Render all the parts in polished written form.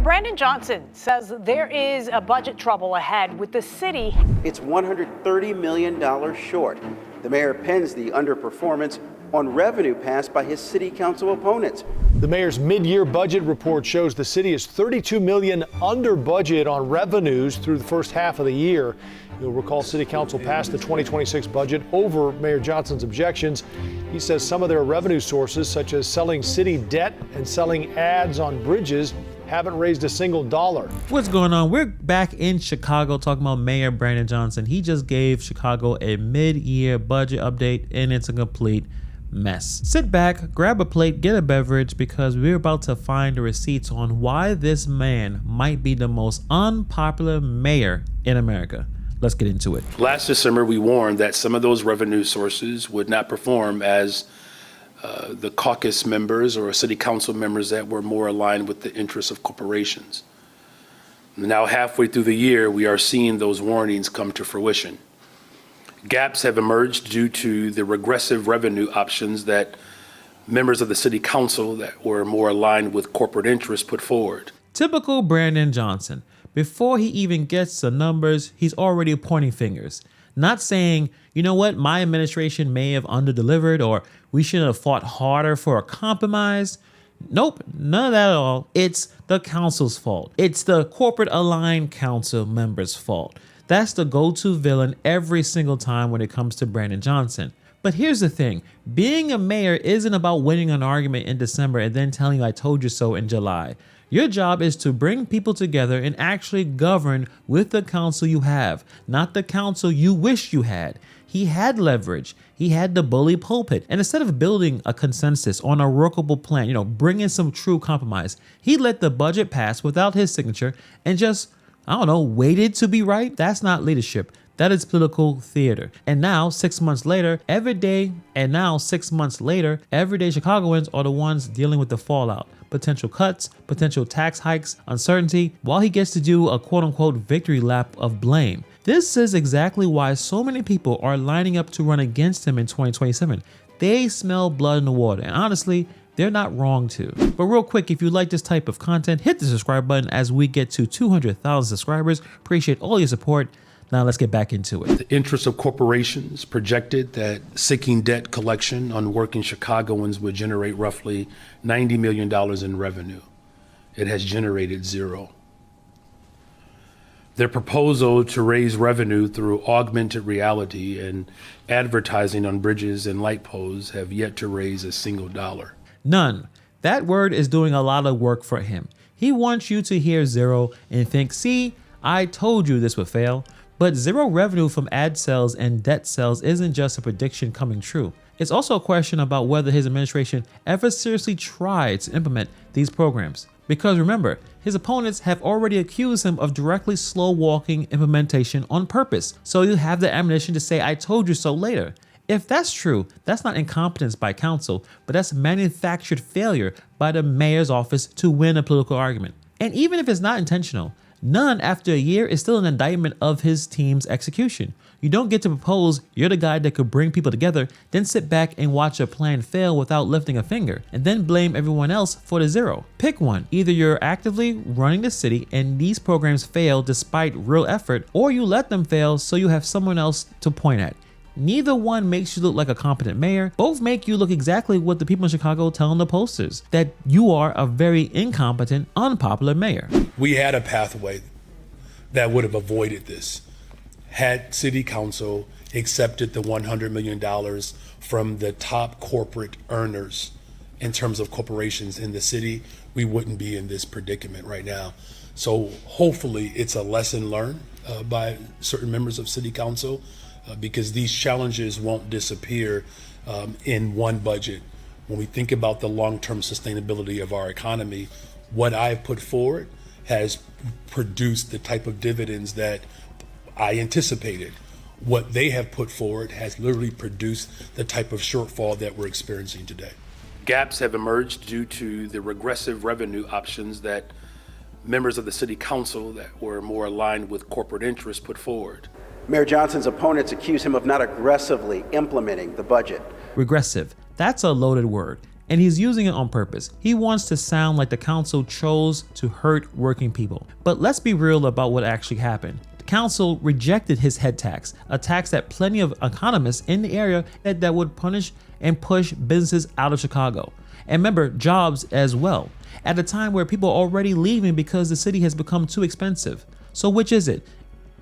Brandon Johnson says there is a budget trouble ahead with the city. It's $130 million short. The mayor pins the underperformance on revenue passed by his city council opponents. The mayor's mid-year budget report shows the city is $32 million under budget on revenues through the first half of the year. You'll recall city council passed the 2026 budget over Mayor Johnson's objections. He says some of their revenue sources, such as selling city debt and selling ads on bridges, haven't raised a single dollar. What's going on? We're back in Chicago talking about Mayor Brandon Johnson. He just gave Chicago a mid-year budget update, and it's a complete mess. Sit back, grab a plate, get a beverage, because we're about to find the receipts on why this man might be the most unpopular mayor in America. Let's get into it. Last December, we warned that some of those revenue sources would not perform as the caucus members or city council members that were more aligned with the interests of corporations. Now, halfway through the year, we are seeing those warnings come to fruition. Gaps have emerged due to the regressive revenue options that members of the city council that were more aligned with corporate interests put forward. Typical Brandon Johnson. Before he even gets the numbers, he's already pointing fingers. Not saying, you know what, my administration may have underdelivered, or we should have fought harder for a compromise. Nope, none of that at all. It's the council's fault. It's the corporate aligned council members' fault. That's the go-to villain every single time when it comes to Brandon Johnson. But here's the thing, being a mayor isn't about winning an argument in December and then telling you I told you so in July. Your job is to bring people together and actually govern with the council you have, not the council you wish you had. He had leverage. He had the bully pulpit. And instead of building a consensus on a workable plan, bringing some true compromise, he let the budget pass without his signature and just, waited to be right. That's not leadership. That is political theater. And now, 6 months later, everyday Chicagoans are the ones dealing with the fallout. Potential cuts, potential tax hikes, uncertainty, while he gets to do a quote-unquote victory lap of blame. This is exactly why so many people are lining up to run against him in 2027. They smell blood in the water, and honestly, they're not wrong to. But real quick, if you like this type of content, hit the subscribe button as we get to 200,000 subscribers. Appreciate all your support. Now let's get back into it. The interests of corporations projected that seeking debt collection on working Chicagoans would generate roughly $90 million in revenue. It has generated zero. Their proposal to raise revenue through augmented reality and advertising on bridges and light poles have yet to raise a single dollar. None. That word is doing a lot of work for him. He wants you to hear zero and think, see, I told you this would fail. But zero revenue from ad sales and debt sales isn't just a prediction coming true. It's also a question about whether his administration ever seriously tried to implement these programs. Because remember, his opponents have already accused him of directly slow-walking implementation on purpose. So you have the ammunition to say, I told you so later. If that's true, that's not incompetence by council, but that's manufactured failure by the mayor's office to win a political argument. And even if it's not intentional, none after a year is still an indictment of his team's execution. You don't get to propose you're the guy that could bring people together, then sit back and watch a plan fail without lifting a finger, and then blame everyone else for the zero. Pick one. Either you're actively running the city and these programs fail despite real effort, or you let them fail so you have someone else to point at. Neither one makes you look like a competent mayor. Both make you look exactly what the people in Chicago tell on the posters, that you are a very incompetent, unpopular mayor. We had a pathway that would have avoided this. Had city council accepted the $100 million from the top corporate earners in terms of corporations in the city, we wouldn't be in this predicament right now. So hopefully it's a lesson learned by certain members of city council, because these challenges won't disappear in one budget. When we think about the long-term sustainability of our economy, what I've put forward has produced the type of dividends that I anticipated. What they have put forward has literally produced the type of shortfall that we're experiencing today. Gaps have emerged due to the regressive revenue options that members of the city council that were more aligned with corporate interests put forward. Mayor Johnson's opponents accuse him of not aggressively implementing the budget. Regressive. That's a loaded word. and he's using it on purpose. He wants to sound like the council chose to hurt working people. But let's be real about what actually happened. The council rejected his head tax, a tax that plenty of economists in the area said that would punish and push businesses out of Chicago. And remember, jobs as well, at a time where people are already leaving because the city has become too expensive. So which is it?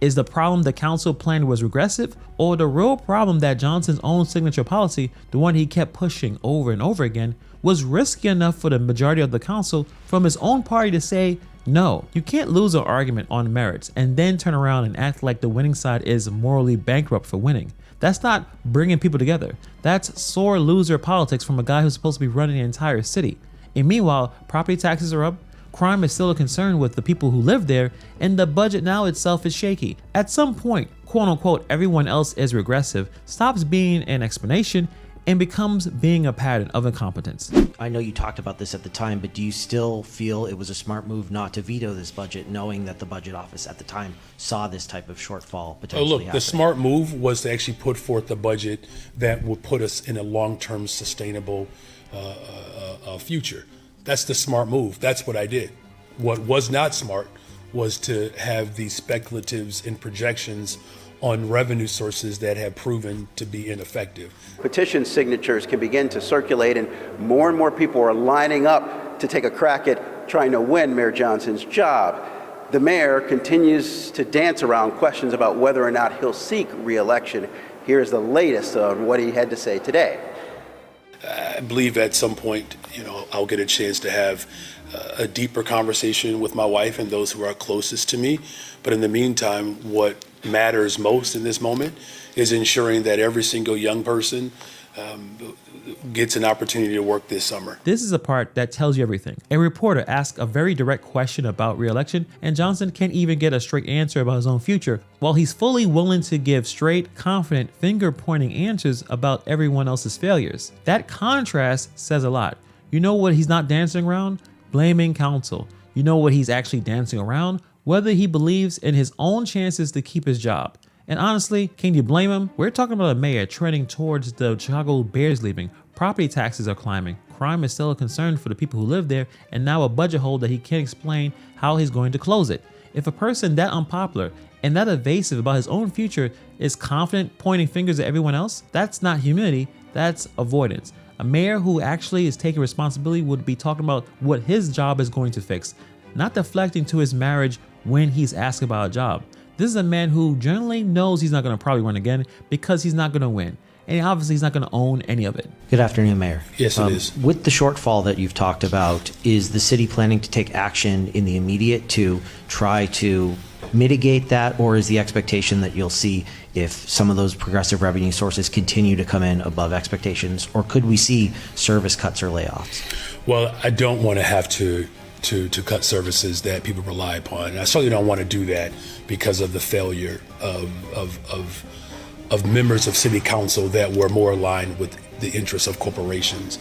Is the problem the council planned was regressive, or the real problem that Johnson's own signature policy, the one he kept pushing over and over again, was risky enough for the majority of the council from his own party to say no? You can't lose an argument on merits and then turn around and act like the winning side is morally bankrupt for winning. That's not bringing people together. That's sore loser politics from a guy who's supposed to be running the entire city. And meanwhile, property taxes are up, crime is still a concern with the people who live there, and the budget now itself is shaky. At some point, quote unquote, everyone else is regressive, stops being an explanation and becomes being a pattern of incompetence. I know you talked about this at the time, but do you still feel it was a smart move not to veto this budget, knowing that the budget office at the time saw this type of shortfall potentially happening? The smart move was to actually put forth a budget that would put us in a long-term sustainable future. That's the smart move. That's what I did. What was not smart was to have these speculatives and projections on revenue sources that have proven to be ineffective. Petition signatures can begin to circulate, and more people are lining up to take a crack at trying to win Mayor Johnson's job. The mayor continues to dance around questions about whether or not he'll seek re-election. Here's the latest on what he had to say today. I believe at some point, I'll get a chance to have a deeper conversation with my wife and those who are closest to me. But in the meantime, what matters most in this moment is ensuring that every single young person gets an opportunity to work this summer. This is a part that tells you everything. A reporter asks a very direct question about re-election, and Johnson can't even get a straight answer about his own future, while he's fully willing to give straight, confident, finger-pointing answers about everyone else's failures. That contrast says a lot. You know what he's not dancing around? Blaming council. You know what he's actually dancing around? Whether he believes in his own chances to keep his job. And honestly, can you blame him? We're talking about a mayor trending towards the Chicago Bears leaving. Property taxes are climbing. Crime is still a concern for the people who live there, and now a budget hole that he can't explain how he's going to close it. If a person that unpopular and that evasive about his own future is confident pointing fingers at everyone else, that's not humility, that's avoidance. A mayor who actually is taking responsibility would be talking about what his job is going to fix, not deflecting to his marriage when he's asked about a job. This is a man who generally knows he's not going to probably run again because he's not going to win. And obviously he's not going to own any of it. Good afternoon, Mayor. Yes, it is. With the shortfall that you've talked about, is the city planning to take action in the immediate to try to mitigate that, or is the expectation that you'll see if some of those progressive revenue sources continue to come in above expectations, or could we see service cuts or layoffs? Well, I don't want to have to cut services that people rely upon. I certainly don't want to do that because of the failure of members of city council that were more aligned with the interests of corporations.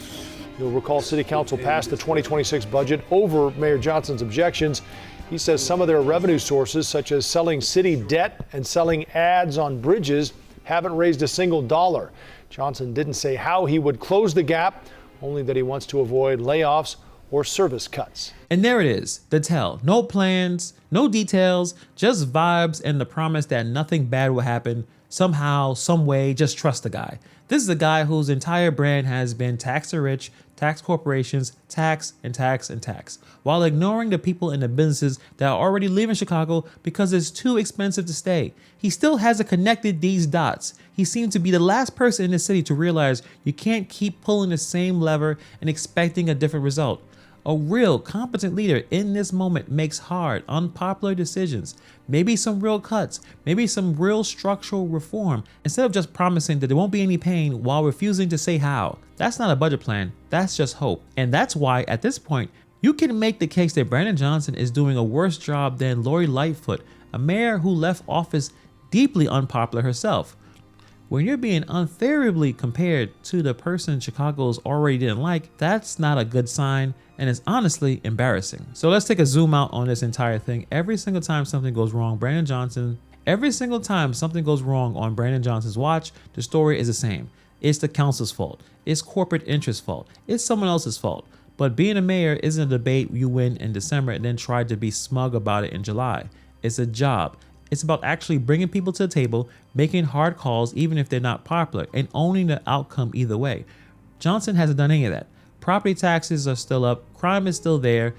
You'll recall City Council passed the 2026 budget over Mayor Johnson's objections. He says some of their revenue sources, such as selling city debt and selling ads on bridges, haven't raised a single dollar. Johnson didn't say how he would close the gap, only that he wants to avoid layoffs or service cuts. And there it is, the tell. No plans, no details, just vibes and the promise that nothing bad will happen. Somehow, some way, just trust the guy. This is a guy whose entire brand has been tax the rich, tax corporations, tax and tax and tax, while ignoring the people and the businesses that are already leaving Chicago because it's too expensive to stay. He still hasn't connected these dots. He seems to be the last person in the city to realize you can't keep pulling the same lever and expecting a different result. A real competent leader in this moment makes hard, unpopular decisions, maybe some real cuts, maybe some real structural reform, instead of just promising that there won't be any pain while refusing to say how. That's not a budget plan, that's just hope. And that's why at this point, you can make the case that Brandon Johnson is doing a worse job than Lori Lightfoot, a mayor who left office deeply unpopular herself. When you're being unfavorably compared to the person Chicago's already didn't like, that's not a good sign, and it's honestly embarrassing. So let's take a zoom out on this entire thing. Every single time something goes wrong, every single time something goes wrong on Brandon Johnson's watch, the story is the same. It's the council's fault. It's corporate interest fault. It's someone else's fault. But being a mayor isn't a debate you win in December and then try to be smug about it in July. It's a job. It's about actually bringing people to the table, making hard calls even if they're not popular, and owning the outcome either way. Johnson hasn't done any of that. Property taxes are still up. Crime is still there.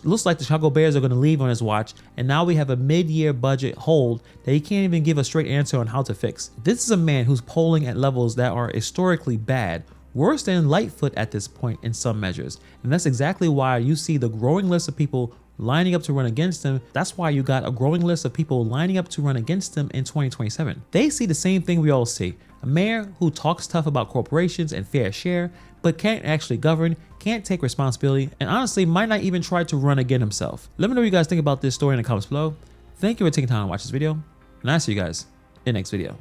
Looks like the Chicago Bears are going to leave on his watch. And now we have a mid-year budget hold that he can't even give a straight answer on how to fix. This is a man who's polling at levels that are historically bad, worse than Lightfoot at this point in some measures. And that's exactly why you see the growing list of people lining up to run against him. That's why you got a growing list of people lining up to run against him in 2027. They see the same thing we all see. A mayor who talks tough about corporations and fair share, but can't actually govern, can't take responsibility, and honestly might not even try to run again himself. Let me know what you guys think about this story in the comments below. Thank you for taking time to watch this video, and I'll see you guys in the next video.